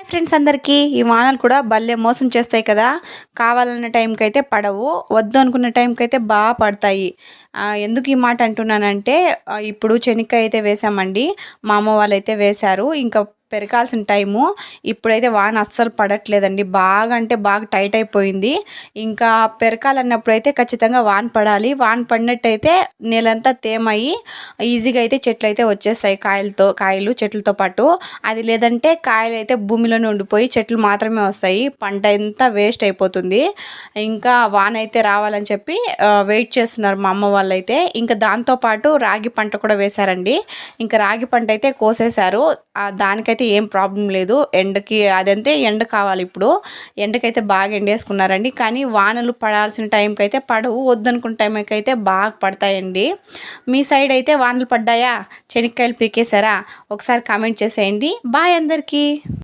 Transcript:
Friends అందరికీ ఈ వానలు కూడా భలే మోసం చేస్తాయి కదా. కావాలన్న టైంకి అయితే పడవు, వద్దు అనుకున్న టైంకి అయితే బాగా పడతాయి. ఎందుకు ఈ మాట అంటున్నానంటే ఇప్పుడు చెనిక్కాయ అయితే వేసామండి. మా అమ్మ వాళ్ళైతే వేశారు. ఇంకా పెరకాల్సిన టైము. ఇప్పుడైతే వాన అస్సలు పడట్లేదండి. బాగా అంటే బాగా టైట్ అయిపోయింది. ఇంకా పెరకాలన్నప్పుడు అయితే ఖచ్చితంగా వాన పడాలి. వాన పడినట్టయితే నేలంతా తేమయ్యి ఈజీగా అయితే చెట్లు అయితే వచ్చేస్తాయి, కాయలు చెట్లతో పాటు. అది లేదంటే కాయలు అయితే భూమిలోనే ఉండిపోయి చెట్లు మాత్రమే వస్తాయి, పంట అంతా వేస్ట్ అయిపోతుంది. ఇంకా వాన అయితే రావాలని చెప్పి వెయిట్ చేస్తున్నారు మా అమ్మ వాళ్ళైతే. ఇంకా దాంతోపాటు రాగి పంట కూడా వేశారండి. ఇంకా రాగి పంట అయితే కోసేశారు. దానికైతే ఏం ప్రాబ్లం లేదు. ఎండకి అదంతే, ఎండ కావాలి ఇప్పుడు. ఎండకైతే బాగా ఎండేసుకున్నారండి. కానీ వానలు పడాల్సిన టైంకి అయితే పడవు, వద్దనుకున్న టైంకి అయితే బాగా పడతాయండి. మీ సైడ్ అయితే వానలు పడ్డాయా? చెనిక్కాయలు పీకేశారా? ఒకసారి కామెంట్ చేసేయండి. బాయ్ అందరికీ.